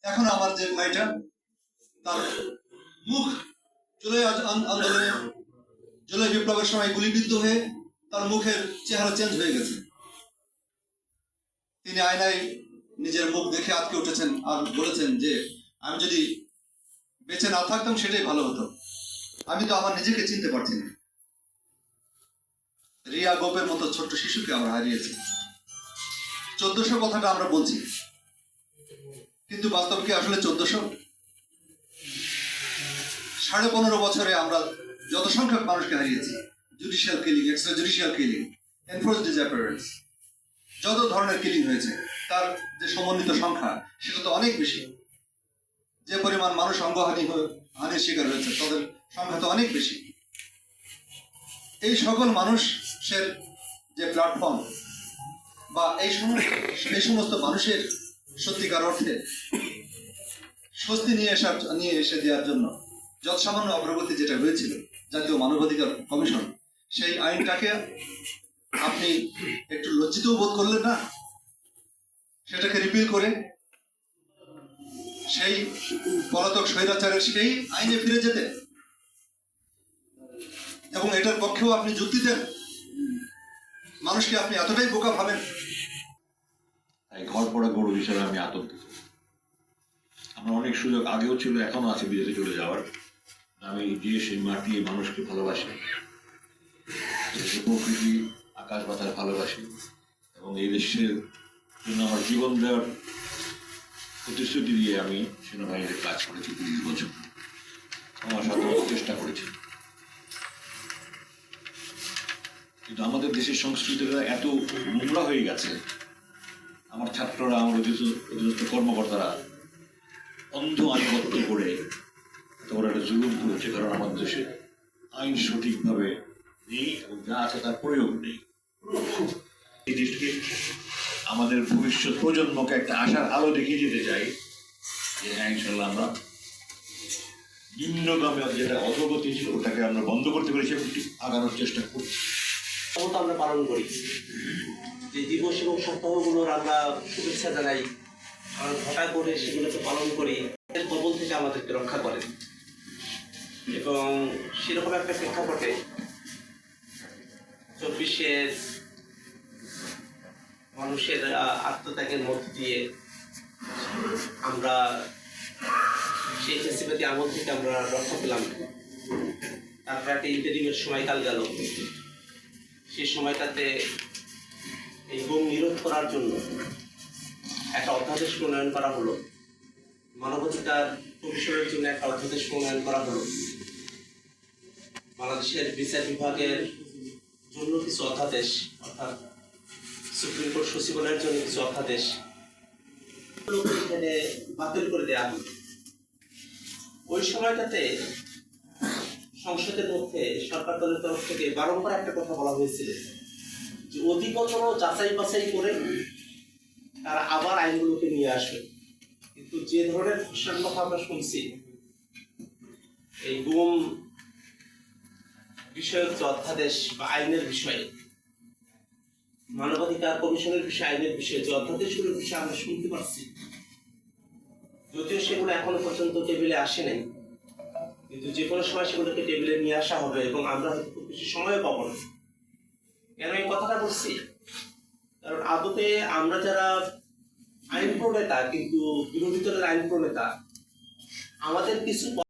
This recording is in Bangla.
এখন আমার যে ভাইটা, তার মুখ জুলাই আন্দোলনে, জুলাই বিপ্লবের সময় গুলিবিদ্ধ হয়ে তার মুখের চেহারা চেঞ্জ হয়ে গেছে। তিনি আয়নায় নিজের মুখ দেখে আটকে উঠেছেন আর বলেছেন যে আমি যদি বেঁচে না থাকতাম সেটাই ভালো হতো, আমি তো আমার নিজেকে চিনতে পারছি না। রিয়া গোপের মতো ছোট্ট শিশুকে আমরা হারিয়েছি। 1400 কথাটা আমরা বলছি, কিন্তু বাস্তব কি আসলে 1400? 15.5 বছরে আমরা যত সংখ্যক মানুষকে হারিয়েছি, judicial killing, extra judicial killing, enforced disappearance, যত ধরনের কিলিং হয়েছে তার যে সমন্বিত সংখ্যা সেটা তো অনেক বেশি। যে পরিমাণ মানুষ হানির শিকার হয়েছে তাদের সংখ্যা তো অনেক বেশি। এই সকল মানুষের যে প্ল্যাটফর্ম বা এই সমস্ত মানুষের সত্যিকার অর্থে স্বস্তি নিয়ে এসে দেওয়ার জন্য যত সামান্য অগ্রগতি যেটা হয়েছিল জাতীয় মানবাধিকার কমিশন, সেই আইনটাকে আপনি একটু লজ্জিত বোধ করলেন না? সেটাকে রিপিল করে সেই পলাতক স্বৈরাচারের সেই আইনে ফিরে যেতে এবং এটার পক্ষেও আপনি যুক্তি দেন। মানুষকে আপনি এতটাই বোকা ভাবেন? ঘর পড়া গরু হিসেবে আমি আতঙ্কিত। আমার অনেক সুযোগ আগেও ছিল, এখনো আছে বিদেশে চলে যাওয়ার। আমি দেশ, এই মাটি, এই মানুষকে ভালোবাসি, প্রকৃতি, আকাশ বাতাস ভালোবাসি এবং এই দেশের জন্য আমার জীবন দেওয়ার প্রতিশ্রুতি দিয়ে আমি সেনাবাহিনীতে কাজ করেছি 30 বছর। আমার সাথে চেষ্টা করেছি, কিন্তু আমাদের দেশের সংস্কৃতিটা এত নোংরা হয়ে গেছে। আমার ছাত্ররা, আমার অধীনস্থ কর্মকর্তারা অন্ধ আনুগত্য করে ওরা একটা জুলুম করেছে, কারণ আমাদের দেশে আইন সঠিকভাবে নেই এবং যা আছে তার প্রয়োগ নেই। এই দেশকে, আমাদের ভবিষ্যৎ প্রজন্মকে একটা আশার আলো দেখিয়ে যেতে চাই যে হ্যাঁ, ইনশাল্লাহ আমরা নিম্নগামী যেটা অগ্রগতি ছিল ওটাকে আমরা বন্ধ করতে পেরেছি এবং আগানোর চেষ্টা করছি। আমরা পালন করি যে দিবস এবং সপ্তাহগুলোর আমরা শুভেচ্ছা জানাই, আমরা ঘটা করে সেগুলোকে পালন করি, এর কবল থেকে আমাদেরকে রক্ষা করে। এবং সেরকম একটা প্রেক্ষাপটে 24-এর মানুষের আত্মত্যাগের মধ্য দিয়ে আমরা সেই ফেসিলিটি আমল থেকে আমরা রক্ষা পেলাম। তারপর একটা ইন্টারিমের সময়কাল গেল, সেই সময়টাতে এই গুম নিরোধ করার জন্য একটা অধ্যাদেশ প্রণয়ন করা হলো, মানবাধিকার কমিশনের জন্য একটা অধ্যাদেশ প্রণয়ন করা হলো, বাংলাদেশের বিচার বিভাগের জন্য কিছু অধ্যাদেশ, অর্থাৎ সুপ্রিম কোর্ট সচিবালয়ের জন্য কিছু অধ্যাদেশ এখানে বাতিল করে দেওয়া হলো। ওই সময়টাতে সংসদের মধ্যে সরকার দলের তরফ থেকে বারংবার একটা কথা বলা হয়েছিল যে অধিকতর যাচাই বাছাই করে তারা আবার আইনগুলোকে নিয়ে আসবে। কিন্তু যে ধরনের ঘোষণার কথা আমরা শুনছি, এই গুম বিষয়ক যে অধ্যাদেশ বা আইনের বিষয়ে, মানবাধিকার কমিশনের বিষয়ে, আইনের বিষয়ে যে অধ্যাদেশগুলোর বিষয়ে আমরা শুনতে পাচ্ছি, যদিও সেগুলো এখনো পর্যন্ত টেবিলে আসে নাই, কিন্তু যে কোনো সময় সেগুলোকে টেবিলে নিয়ে আসা হবে এবং আমরা হয়তো খুব বেশি সময় পাবো না। কেন এই কথাটা বলছি? কারণ আদতে আমরা যারা আইন প্রণেতা, কিন্তু বিরোধী দলের আইন প্রণেতা, আমাদের কিছু